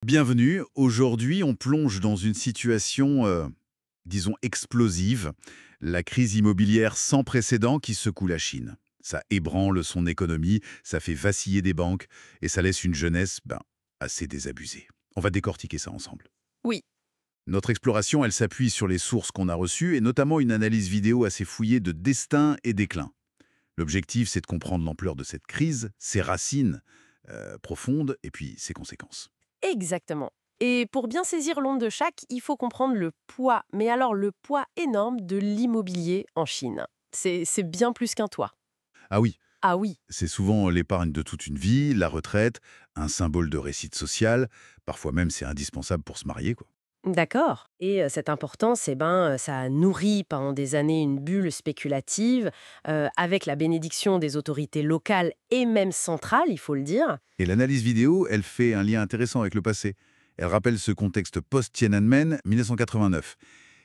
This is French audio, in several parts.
Bienvenue. Aujourd'hui, on plonge dans une situation, disons, explosive. La crise immobilière sans précédent qui secoue la Chine. Ça ébranle son économie, ça fait vaciller des banques et ça laisse une jeunesse, assez désabusée. On va décortiquer ça ensemble. Oui, Notre exploration, elle s'appuie sur les sources qu'on a reçues et notamment une analyse vidéo assez fouillée de destin et déclin. L'objectif, c'est de comprendre l'ampleur de cette crise, ses racines profondes et puis ses conséquences. exactement. Et pour bien saisir l'onde de chaque, il faut comprendre le poids, mais alors le poids énorme de l'immobilier en Chine. C'est bien plus qu'un toit. Ah oui, Ah oui, c'est souvent l'épargne de toute une vie, la retraite, un symbole de réussite sociale. Parfois même, c'est indispensable pour se marier, quoi. d'accord. Et cette importance, ça a nourri pendant des années une bulle spéculative, avec la bénédiction des autorités locales et même centrales, il faut le dire. Et l'analyse vidéo, elle fait un lien intéressant avec le passé. Elle rappelle ce contexte post-Tiananmen 1989.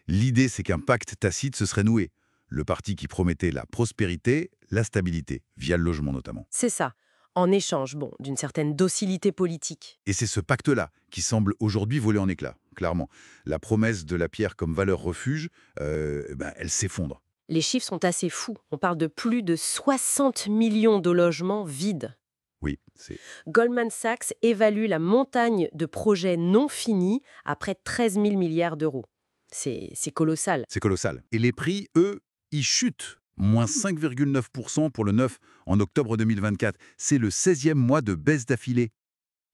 L'idée, c'est qu'un pacte tacite se serait noué. Le parti qui promettait la prospérité, la stabilité, via le logement notamment. C'est ça. En échange, bon, d'une certaine docilité politique. Et c'est ce pacte-là qui semble aujourd'hui voler en éclats, clairement. La promesse de la pierre comme valeur refuge, elle s'effondre. Les chiffres sont assez fous. On parle de plus de 60 millions de logements vides. Oui, c'est Goldman Sachs évalue la montagne de projets non finis à près de 13 000 milliards d'euros. C'est colossal. C'est colossal. Et les prix, eux, ils chutent. Moins 5,9% pour le neuf en octobre 2024. C'est le 16e mois de baisse d'affilée.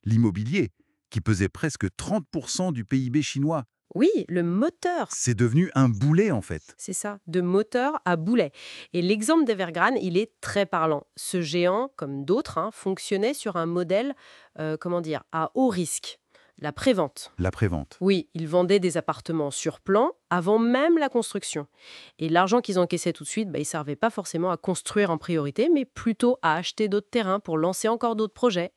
L'immobilier, qui pesait presque 30% du PIB chinois, Oui, le moteur, c'est devenu un boulet en fait. c'est ça, de moteur à boulet. Et l'exemple d'Evergrande, il est très parlant. Ce géant, comme d'autres, fonctionnait sur un modèle, comment dire, à haut risque, la prévente. La prévente. Oui, ils vendaient des appartements sur plan avant même la construction. Et l'argent qu'ils encaissaient tout de suite, il ne servait pas forcément à construire en priorité, mais plutôt à acheter d'autres terrains pour lancer encore d'autres projets.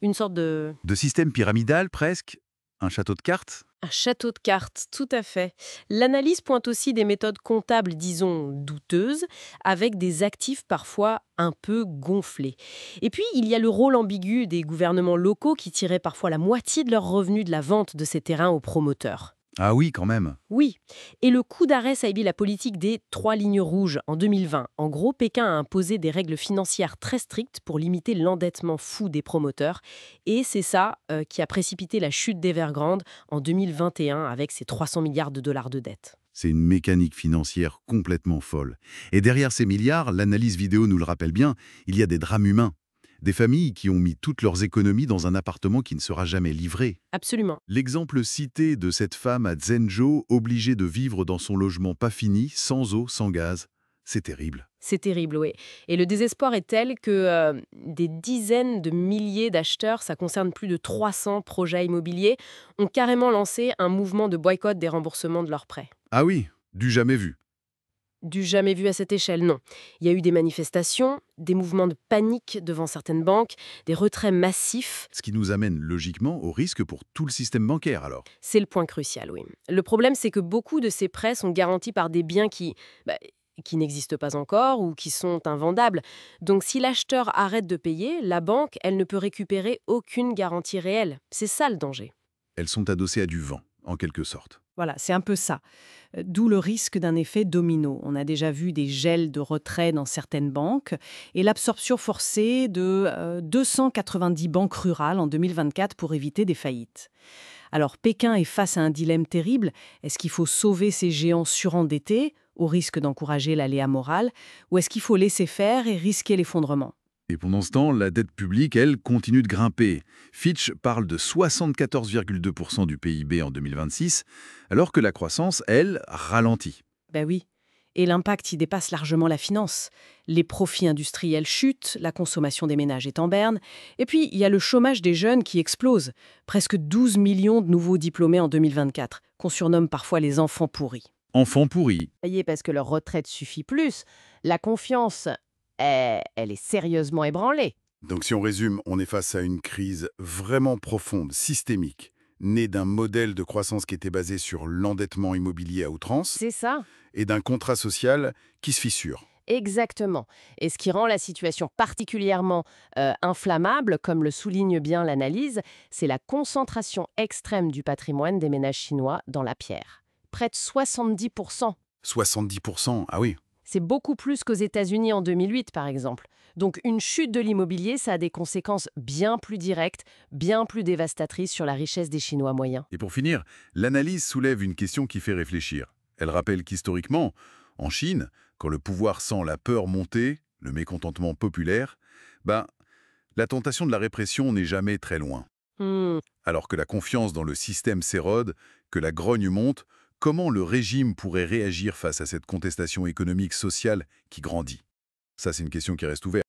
Une sorte de... De système pyramidal presque, un château de cartes. Un château de cartes, tout à fait. L'analyse pointe aussi des méthodes comptables, disons, douteuses, avec des actifs parfois un peu gonflés. Et puis, il y a le rôle ambigu des gouvernements locaux qui tiraient parfois la moitié de leurs revenus de la vente de ces terrains aux promoteurs. Ah oui, quand même. Oui, et le coup d'arrêt saillit la politique des trois lignes rouges en 2020. En gros, Pékin a imposé des règles financières très strictes pour limiter l'endettement fou des promoteurs. Et c'est ça qui a précipité la chute d'Evergrande en 2021 avec ses 300 milliards de dollars de dette. C'est une mécanique financière complètement folle. Et derrière ces milliards, l'analyse vidéo nous le rappelle bien, il y a des drames humains. Des familles qui ont mis toutes leurs économies dans un appartement qui ne sera jamais livré. Absolument. L'exemple cité de cette femme à Zhengzhou, obligée de vivre dans son logement pas fini, sans eau, sans gaz, c'est terrible. C'est terrible, oui. Et le désespoir est tel que des dizaines de milliers d'acheteurs, ça concerne plus de 300 projets immobiliers, ont carrément lancé un mouvement de boycott des remboursements de leurs prêts. Ah oui, du jamais vu. Du jamais vu à cette échelle, non. Il y a eu des manifestations, des mouvements de panique devant certaines banques, des retraits massifs. Ce qui nous amène logiquement au risque pour tout le système bancaire alors. C'est le point crucial, oui. Le problème, c'est que beaucoup de ces prêts sont garantis par des biens qui n'existent pas encore ou qui sont invendables. Donc si l'acheteur arrête de payer, la banque, elle ne peut récupérer aucune garantie réelle. C'est ça le danger. Elles sont adossées à du vent, en quelque sorte. Voilà, c'est un peu ça. D'où le risque d'un effet domino. On a déjà vu des gels de retrait dans certaines banques et l'absorption forcée de 290 banques rurales en 2024 pour éviter des faillites. Alors Pékin est face à un dilemme terrible. Est-ce qu'il faut sauver ces géants surendettés au risque d'encourager l'aléa morale ou est-ce qu'il faut laisser faire et risquer l'effondrement? Et pendant ce temps, la dette publique, elle, continue de grimper. Fitch parle de 74,2% du PIB en 2026, alors que la croissance, elle, ralentit. Ben oui. Et l'impact y dépasse largement la finance. Les profits industriels chutent, la consommation des ménages est en berne. Et puis, il y a le chômage des jeunes qui explose. Presque 12 millions de nouveaux diplômés en 2024, qu'on surnomme parfois les enfants pourris. Enfants pourris. Travailler parce que leur retraite suffit plus. La confiance, elle est sérieusement ébranlée. Donc si on résume, on est face à une crise vraiment profonde, systémique, née d'un modèle de croissance qui était basé sur l'endettement immobilier à outrance C'est ça. et d'un contrat social qui se fissure. Exactement. Et ce qui rend la situation particulièrement inflammable, comme le souligne bien l'analyse, c'est la concentration extrême du patrimoine des ménages chinois dans la pierre. Près de 70%. 70%, ah oui. C'est beaucoup plus qu'aux États-Unis en 2008, par exemple. Donc une chute de l'immobilier, ça a des conséquences bien plus directes, bien plus dévastatrices sur la richesse des Chinois moyens. Et pour finir, l'analyse soulève une question qui fait réfléchir. Elle rappelle qu'historiquement, en Chine, quand le pouvoir sent la peur monter, le mécontentement populaire, la tentation de la répression n'est jamais très loin. Hmm. Alors que la confiance dans le système s'érode, que la grogne monte, comment le régime pourrait réagir face à cette contestation économique sociale qui grandit? Ça, c'est une question qui reste ouverte.